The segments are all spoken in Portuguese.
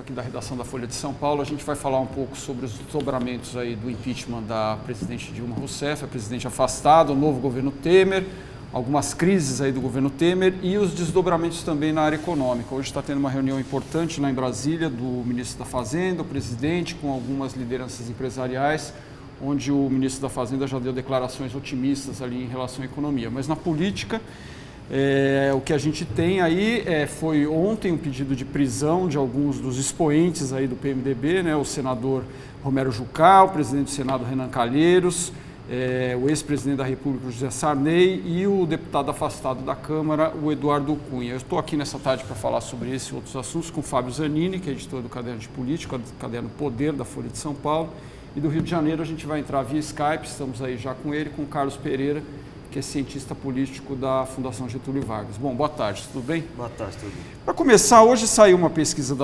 aqui da redação da Folha de São Paulo. A gente vai falar um pouco sobre os desdobramentos aí do impeachment da presidente Dilma Rousseff, a presidente afastada, o novo governo Temer, algumas crises aí do governo Temer e os desdobramentos também na área econômica. Hoje está tendo uma reunião importante lá em Brasília do ministro da Fazenda, o presidente, com algumas lideranças empresariais, onde o ministro da Fazenda já deu declarações otimistas ali em relação à economia. Mas na política, o que a gente tem aí foi ontem um pedido de prisão de alguns dos expoentes aí do PMDB, né, o senador Romero Jucá, o presidente do Senado Renan Calheiros, o ex-presidente da República José Sarney e o deputado afastado da Câmara, o Eduardo Cunha. Eu estou aqui nessa tarde para falar sobre esse e outros assuntos com o Fábio Zanini, que é editor do Caderno de Política, do Caderno Poder da Folha de São Paulo, e do Rio de Janeiro a gente vai entrar via Skype, estamos aí já com ele, com o Carlos Pereira, que é cientista político da Fundação Getúlio Vargas. Bom, boa tarde, tudo bem? Boa tarde, tudo bem. Para começar, hoje saiu uma pesquisa,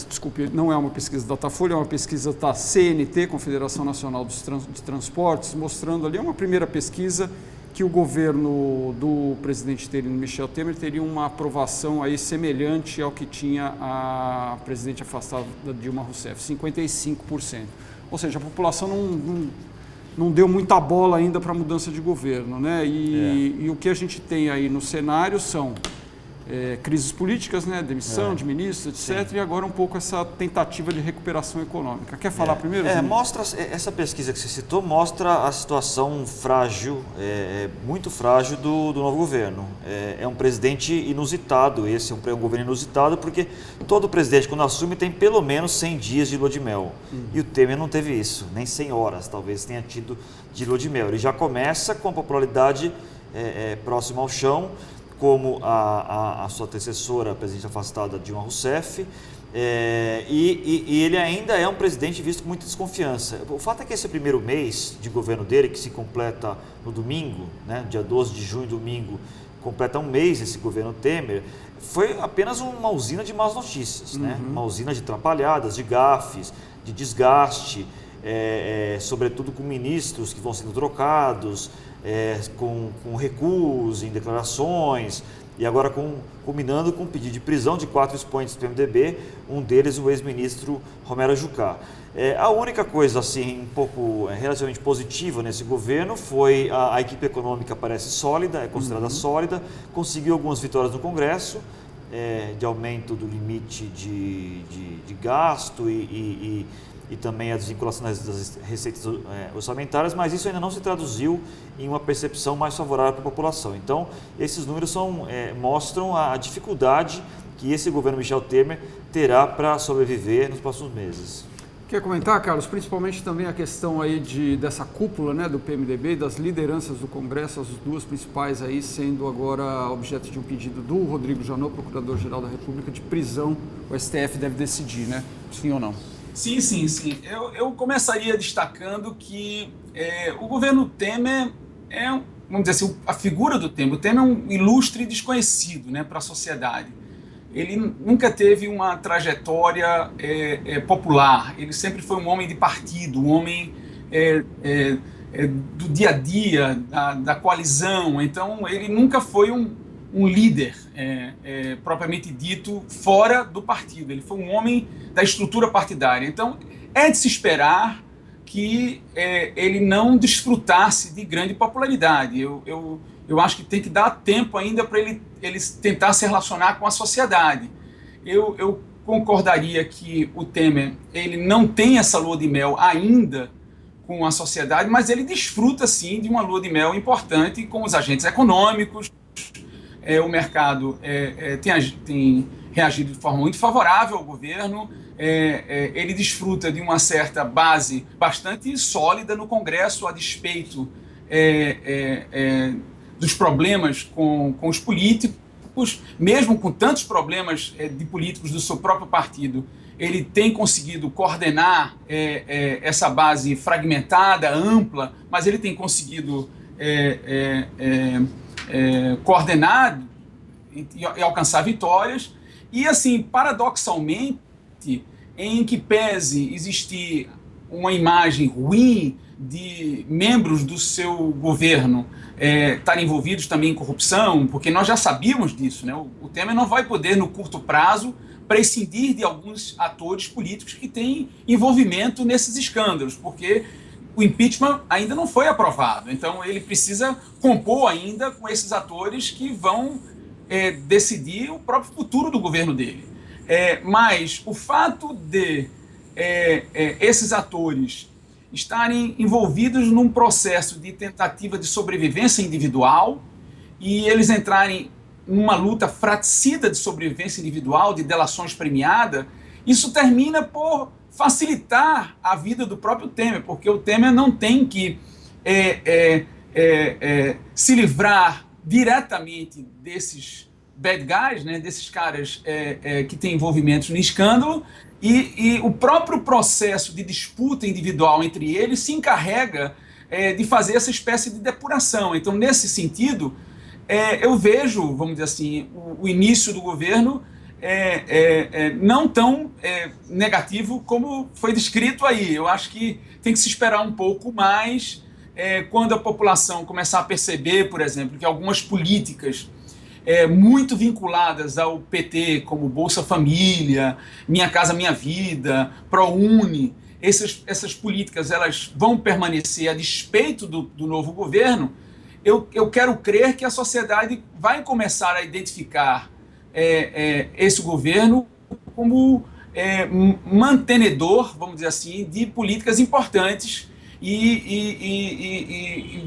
desculpe, não é uma pesquisa da Datafolha, é uma pesquisa da CNT, Confederação Nacional de Transportes, mostrando ali uma primeira pesquisa que o governo do presidente interino Michel Temer teria uma aprovação aí semelhante ao que tinha a presidente afastada Dilma Rousseff, 55%. Ou seja, a população não deu muita bola ainda para a mudança de governo, né? E o que a gente tem aí no cenário são crises políticas, né? Demissão de ministros, etc. Sim. E agora um pouco essa tentativa de recuperação econômica. Quer falar primeiro? Mostra, essa pesquisa que você citou mostra a situação frágil, muito frágil do novo governo. É um presidente inusitado, esse é um governo inusitado, porque todo presidente, quando assume, tem pelo menos 100 dias de lua de mel. E o Temer não teve isso, nem 100 horas, talvez tenha tido de lua de mel. Ele já começa com a popularidade próxima ao chão, como a sua antecessora, a presidente afastada Dilma Rousseff, e ele ainda é um presidente visto com muita desconfiança. O fato é que esse primeiro mês de governo dele, que se completa no domingo, né, dia 12 de junho, domingo, completa um mês esse governo Temer, foi apenas uma usina de más notícias, né? Uma usina de atrapalhadas, de gafes, de desgaste, sobretudo com ministros que vão sendo trocados, com recuos em declarações, e agora culminando com um pedido de prisão de 4 expoentes do PMDB, um deles o ex-ministro Romero Jucá. A única coisa assim, um pouco relativamente positiva nesse governo foi a equipe econômica parece sólida, é considerada sólida, conseguiu algumas vitórias no Congresso, de aumento do limite de gasto e também a desvinculação das receitas orçamentárias, mas isso ainda não se traduziu em uma percepção mais favorável para a população. Então, esses números mostram a dificuldade que esse governo Michel Temer terá para sobreviver nos próximos meses. Quer comentar, Carlos, principalmente também a questão aí dessa cúpula, né, do PMDB e das lideranças do Congresso, as duas principais aí sendo agora objeto de um pedido do Rodrigo Janot, Procurador-Geral da República, de prisão. O STF deve decidir, né? Sim ou não? Sim. Eu começaria destacando que o governo Temer vamos dizer assim, a figura do Temer. O Temer é um ilustre desconhecido, né, para a sociedade. Ele nunca teve uma trajetória popular, ele sempre foi um homem de partido, um homem do dia a dia, da coalizão. Então, ele nunca foi um líder propriamente dito fora do partido. Ele foi um homem da estrutura partidária. Então, é de se esperar que ele não desfrutasse de grande popularidade. Eu acho que tem que dar tempo ainda para ele tentar se relacionar com a sociedade. Eu concordaria que o Temer ele não tem essa lua de mel ainda com a sociedade, mas ele desfruta sim de uma lua de mel importante com os agentes econômicos. O mercado tem reagido de forma muito favorável ao governo. Ele desfruta de uma certa base bastante sólida no Congresso, a despeito dos problemas com os políticos, mesmo com tantos problemas de políticos do seu próprio partido. Ele tem conseguido coordenar essa base fragmentada, ampla, mas ele tem conseguido coordenar e alcançar vitórias. E, assim, paradoxalmente, em que pese existir uma imagem ruim de membros do seu governo estarem envolvidos também em corrupção, porque nós já sabíamos disso, né? O Temer não vai poder, no curto prazo, prescindir de alguns atores políticos que têm envolvimento nesses escândalos, porque o impeachment ainda não foi aprovado. Então, ele precisa compor ainda com esses atores que vão decidir o próprio futuro do governo dele. Mas o fato de esses atores estarem envolvidos num processo de tentativa de sobrevivência individual e eles entrarem numa luta fratricida de sobrevivência individual, de delações premiadas, isso termina por facilitar a vida do próprio Temer, porque o Temer não tem que se livrar diretamente desses bad guys, né, desses caras que têm envolvimentos no escândalo, e o próprio processo de disputa individual entre eles se encarrega de fazer essa espécie de depuração. Então, nesse sentido, eu vejo, vamos dizer assim, o início do governo não tão negativo como foi descrito aí. Eu acho que tem que se esperar um pouco mais quando a população começar a perceber, por exemplo, que algumas políticas muito vinculadas ao PT, como Bolsa Família, Minha Casa Minha Vida, ProUni, essas políticas elas vão permanecer a despeito do novo governo. Eu quero crer que a sociedade vai começar a identificar esse governo como mantenedor, vamos dizer assim, de políticas importantes e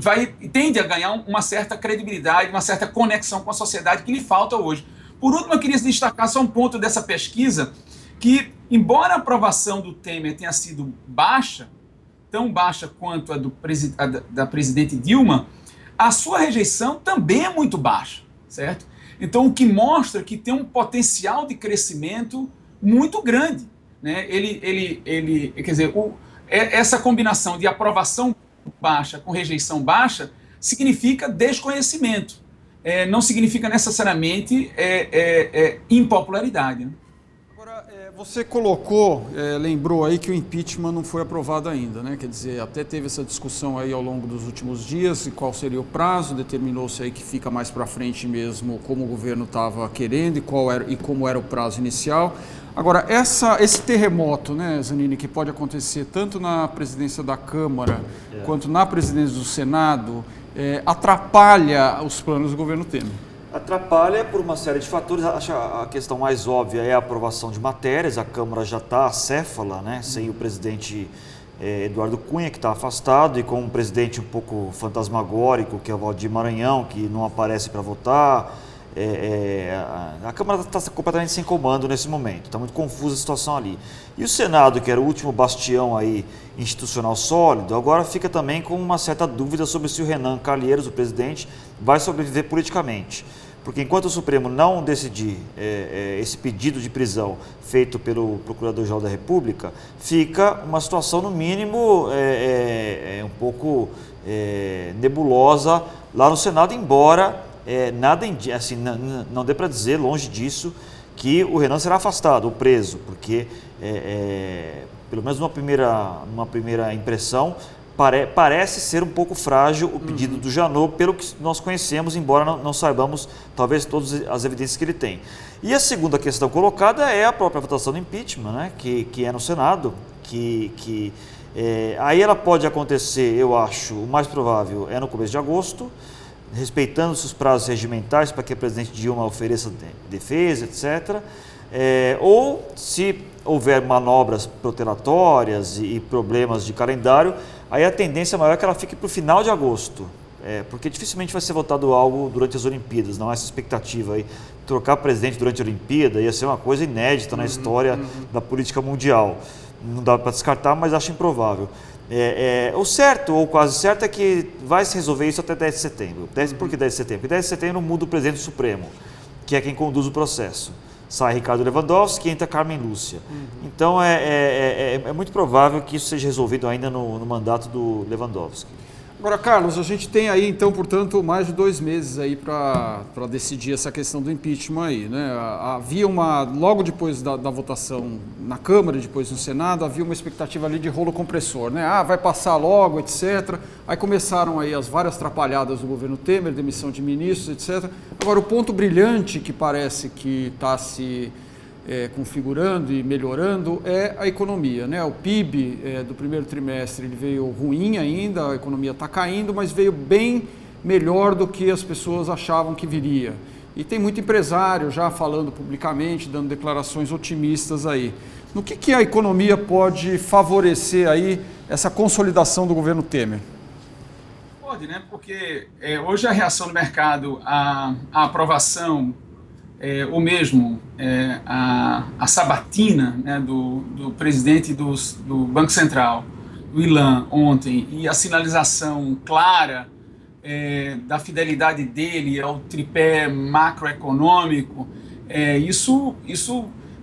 tende a ganhar uma certa credibilidade, uma certa conexão com a sociedade que lhe falta hoje. Por último, eu queria destacar só um ponto dessa pesquisa, que, embora a aprovação do Temer tenha sido baixa, tão baixa quanto a da presidente Dilma, a sua rejeição também é muito baixa, certo? Então, o que mostra que tem um potencial de crescimento muito grande, né? Quer dizer, essa combinação de aprovação baixa com rejeição baixa significa desconhecimento, não significa necessariamente impopularidade, né? Você colocou, lembrou aí que o impeachment não foi aprovado ainda, né? Quer dizer, até teve essa discussão aí ao longo dos últimos dias, e qual seria o prazo, determinou-se aí que fica mais para frente mesmo como o governo estava querendo e como era o prazo inicial. Agora, esse terremoto, né, Zanini, que pode acontecer tanto na presidência da Câmara quanto na presidência do Senado, atrapalha os planos do governo Temer? Atrapalha por uma série de fatores. Acho a questão mais óbvia é a aprovação de matérias. A Câmara já está acéfala, né? Sem o presidente Eduardo Cunha, que está afastado, e com um presidente um pouco fantasmagórico, que é o Valdir Maranhão, que não aparece para votar. A Câmara está completamente sem comando nesse momento, está muito confusa a situação ali. E o Senado, que era o último bastião aí institucional sólido, agora fica também com uma certa dúvida sobre se o Renan Calheiros, o presidente, vai sobreviver politicamente. Porque enquanto o Supremo não decidir esse pedido de prisão feito pelo Procurador-Geral da República, fica uma situação, no mínimo, um pouco nebulosa lá no Senado, embora nada assim, não dê para dizer, longe disso, que o Renan será afastado ou preso, porque, pelo menos numa primeira impressão, parece ser um pouco frágil o pedido do Janot, pelo que nós conhecemos, embora não saibamos talvez todas as evidências que ele tem. E a segunda questão colocada é a própria votação do impeachment, né, que é no Senado, aí ela pode acontecer, eu acho, o mais provável é no começo de agosto, respeitando-se os prazos regimentais para que a presidente Dilma ofereça defesa, etc. Ou, se houver manobras protelatórias e problemas de calendário, aí a tendência maior é que ela fique para o final de agosto, porque dificilmente vai ser votado algo durante as Olimpíadas, não há essa expectativa aí. Trocar presidente durante a Olimpíada ia ser uma coisa inédita na história da política mundial. Não dá para descartar, mas acho improvável. O certo, ou quase certo, é que vai se resolver isso até 10 de setembro. Por que 10 de setembro? Porque 10 de setembro muda o presidente Supremo, que é quem conduz o processo. Sai Ricardo Lewandowski e entra Carmen Lúcia. Então é muito provável que isso seja resolvido ainda no mandato do Lewandowski. Agora, Carlos, a gente tem aí, então, portanto, mais de 2 meses aí para decidir essa questão do impeachment aí, né? Havia logo depois da votação na Câmara, depois no Senado, havia uma expectativa ali de rolo compressor, né? Vai passar logo, etc. Aí começaram aí as várias atrapalhadas do governo Temer, demissão de ministros, etc. Agora, o ponto brilhante que parece que está se configurando e melhorando é a economia, né? O PIB do primeiro trimestre ele veio ruim ainda, a economia está caindo, mas veio bem melhor do que as pessoas achavam que viria. E tem muito empresário já falando publicamente, dando declarações otimistas aí. No que a economia pode favorecer aí essa consolidação do governo Temer? Pode, né? Porque hoje a reação do mercado à aprovação, ou mesmo a sabatina, né, do presidente do Banco Central, do Ilan, ontem, e a sinalização clara da fidelidade dele ao tripé macroeconômico, isso,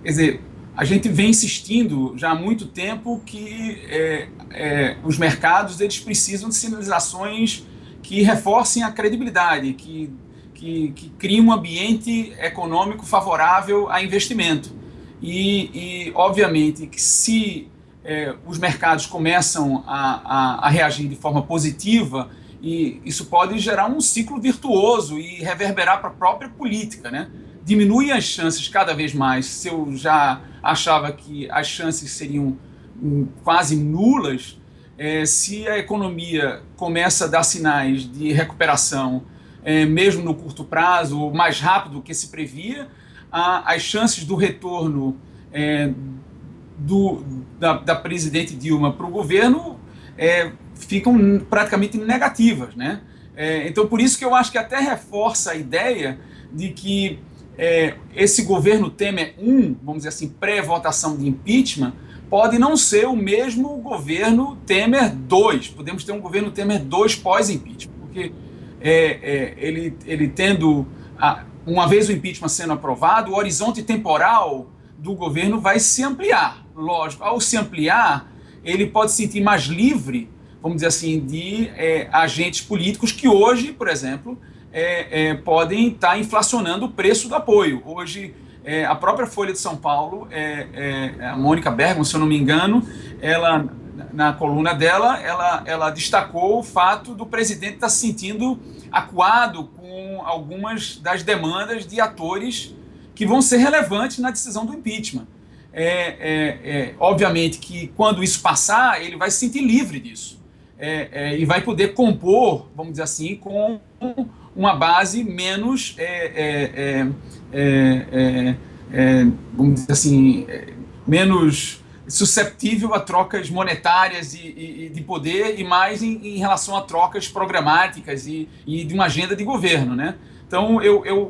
quer dizer, a gente vem insistindo já há muito tempo que os mercados eles precisam de sinalizações que reforcem a credibilidade, que criem um ambiente econômico favorável a investimento. E obviamente, que se os mercados começam a reagir de forma positiva, e isso pode gerar um ciclo virtuoso e reverberar para a própria política, né? Diminui as chances cada vez mais. Se eu já achava que as chances seriam quase nulas, se a economia começa a dar sinais de recuperação, mesmo no curto prazo, ou mais rápido do que se previa, as chances do retorno da presidente Dilma para o governo ficam praticamente negativas, né? Então, por isso que eu acho que até reforça a ideia de que esse governo Temer 1, vamos dizer assim, pré-votação de impeachment, pode não ser o mesmo governo Temer 2. Podemos ter um governo Temer 2 pós-impeachment, porque ele tendo, uma vez o impeachment sendo aprovado, o horizonte temporal do governo vai se ampliar. Lógico, ao se ampliar, ele pode se sentir mais livre, vamos dizer assim, de agentes políticos que hoje, por exemplo, podem estar inflacionando o preço do apoio. Hoje, a própria Folha de São Paulo, a Mônica Bergman, se eu não me engano, ela, na coluna dela, ela destacou o fato do presidente estar se sentindo acuado com algumas das demandas de atores que vão ser relevantes na decisão do impeachment. Obviamente que quando isso passar, ele vai se sentir livre disso. E vai poder compor, vamos dizer assim, com uma base menos, vamos dizer assim, menos susceptível a trocas monetárias e de poder, e mais em relação a trocas programáticas e de uma agenda de governo, né? Então,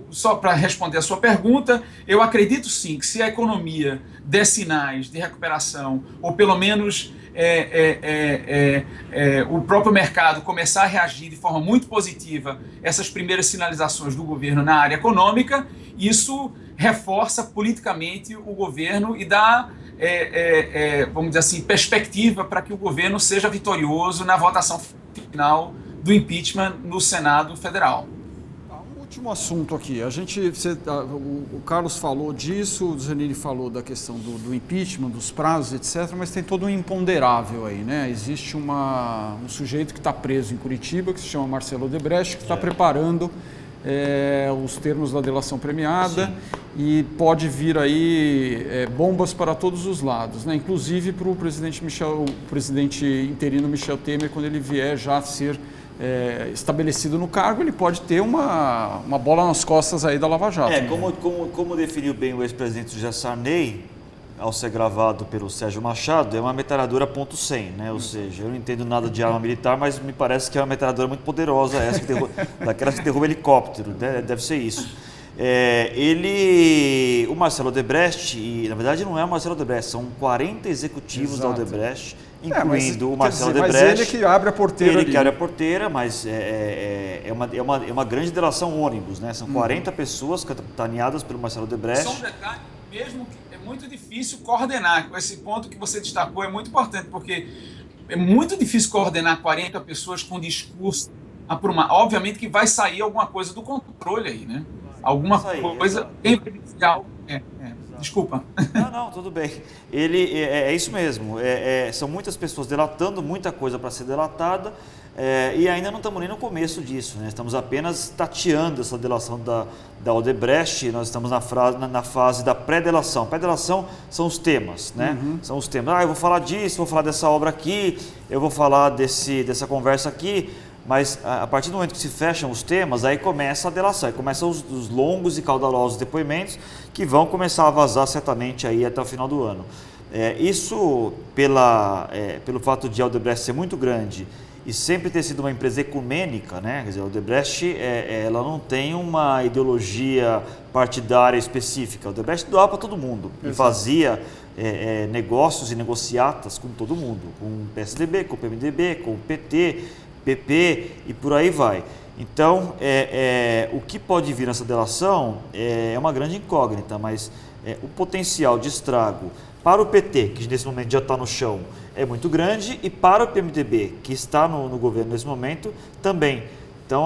só para responder a sua pergunta, eu acredito sim que se a economia der sinais de recuperação, ou pelo menos o próprio mercado começar a reagir de forma muito positiva essas primeiras sinalizações do governo na área econômica, isso reforça politicamente o governo e dá, vamos dizer assim, perspectiva para que o governo seja vitorioso na votação final do impeachment no Senado Federal. Último assunto aqui, o Carlos falou disso, o Zanini falou da questão do impeachment, dos prazos, etc., mas tem todo um imponderável aí, né? Existe um sujeito que está preso em Curitiba, que se chama Marcelo Odebrecht, que está preparando os termos da delação premiada. Sim. E pode vir aí bombas para todos os lados, né? Inclusive para o presidente interino Michel Temer, quando ele vier já a ser estabelecido no cargo, ele pode ter uma bola nas costas aí da Lava Jato. Como definiu bem o ex-presidente José Sarney, ao ser gravado pelo Sérgio Machado, é uma metralhadora .100, né? Ou seja, eu não entendo nada de arma militar, mas me parece que é uma metralhadora muito poderosa, essa daquelas que derruba helicóptero, né? Deve ser isso. O Marcelo Odebrecht, e na verdade não é o Marcelo Odebrecht, são 40 executivos da Odebrecht, incluindo o Marcelo Odebrecht. Mas ele que abre a porteira. Ele que abre a porteira, mas é uma grande delação ônibus, né? São 40 pessoas capitaneadas pelo Marcelo Odebrecht. Só um detalhe, mesmo que é muito difícil coordenar, esse ponto que você destacou é muito importante, porque é muito difícil coordenar 40 pessoas com discurso obviamente que vai sair alguma coisa do controle aí, né? Alguma coisa bem prejudicial. Desculpa. Não, tudo bem. É isso mesmo. São muitas pessoas delatando, muita coisa para ser delatada. E ainda não estamos nem no começo disso, né? Estamos apenas tateando essa delação da Odebrecht. Nós estamos na fase da pré-delação. Pré-delação são os temas, né? São os temas. Eu vou falar disso, vou falar dessa obra aqui, eu vou falar dessa conversa aqui, mas a partir do momento que se fecham os temas, aí começa a delação, aí começam os longos e caudalosos depoimentos que vão começar a vazar certamente aí até o final do ano. Isso, pelo fato de a Odebrecht ser muito grande e sempre ter sido uma empresa ecumênica, né? Quer dizer, a Odebrecht ela não tem uma ideologia partidária específica. A Odebrecht doava para todo mundo. Exato. E fazia negócios e negociatas com todo mundo, com o PSDB, com o PMDB, com o PT, PP e por aí vai. Então, o que pode vir nessa delação é uma grande incógnita, mas o potencial de estrago para o PT, que nesse momento já está no chão, é muito grande, e para o PMDB, que está no governo nesse momento, também. Então,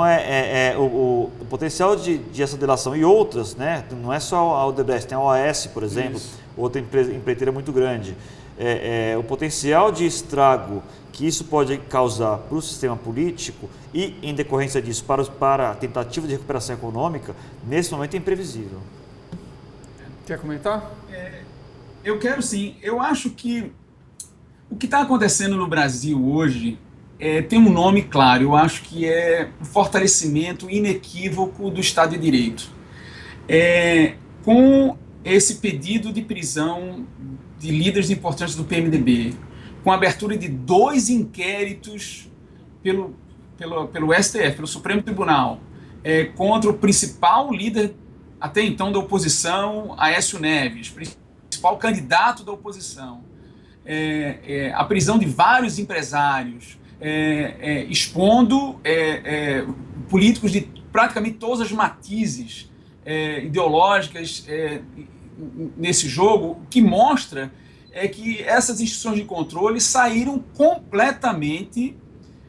o potencial de essa delação e outras, né? Não é só a Odebrecht, tem a OAS, por exemplo, isso. Outra empreiteira muito grande. O potencial de estrago que isso pode causar para o sistema político e, em decorrência disso, para a tentativa de recuperação econômica, nesse momento é imprevisível. Quer comentar? Eu quero sim. Eu acho que o que está acontecendo no Brasil hoje tem um nome claro. Eu acho que é o fortalecimento inequívoco do Estado de Direito. Com esse pedido de prisão de líderes importantes do PMDB, com a abertura de 2 inquéritos pelo STF, pelo Supremo Tribunal, contra o principal líder até então da oposição, Aécio Neves, principal candidato da oposição, a prisão de vários empresários, expondo políticos de praticamente todas as matizes ideológicas nesse jogo, o que mostra que essas instituições de controle saíram completamente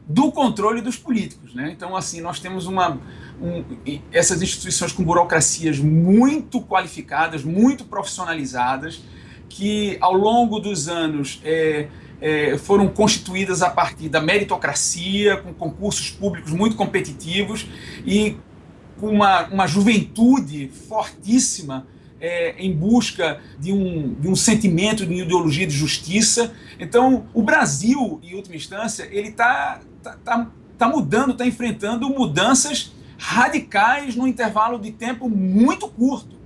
do controle dos políticos, né? Então, assim, nós temos essas instituições com burocracias muito qualificadas, muito profissionalizadas, que ao longo dos anos foram constituídas a partir da meritocracia, com concursos públicos muito competitivos e com uma juventude fortíssima em busca de um sentimento de ideologia de justiça. Então, o Brasil, em última instância, ele está mudando, está enfrentando mudanças radicais num intervalo de tempo muito curto.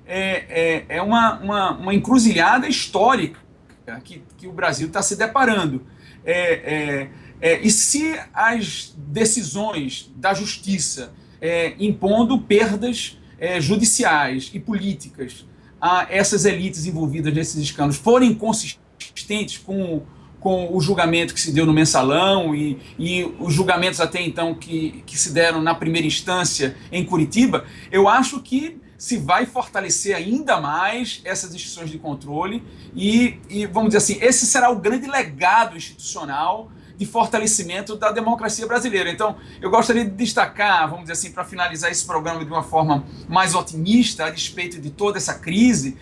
É uma encruzilhada histórica que o Brasil está se deparando. E se as decisões da justiça impondo perdas judiciais e políticas a essas elites envolvidas nesses escândalos forem consistentes com o julgamento que se deu no Mensalão e os julgamentos até então que se deram na primeira instância em Curitiba, eu acho que se vai fortalecer ainda mais essas instituições de controle e vamos dizer assim, esse será o grande legado institucional de fortalecimento da democracia brasileira. Então, eu gostaria de destacar, vamos dizer assim, para finalizar esse programa de uma forma mais otimista, a despeito de toda essa crise,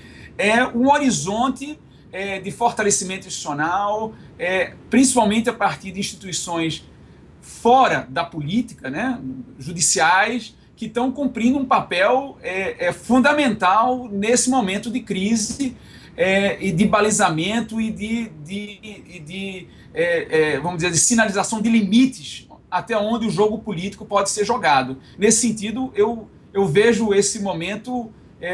um horizonte de fortalecimento institucional, principalmente a partir de instituições fora da política, né, judiciais, que estão cumprindo um papel fundamental nesse momento de crise e de balizamento e vamos dizer, de sinalização de limites até onde o jogo político pode ser jogado. Nesse sentido, eu vejo esse momento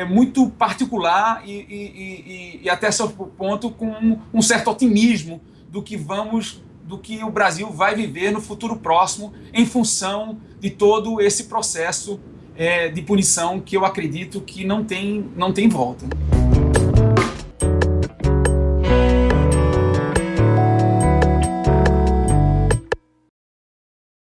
muito particular e até certo ponto com um certo otimismo do que o Brasil vai viver no futuro próximo em função de todo esse processo de punição que eu acredito que não tem volta.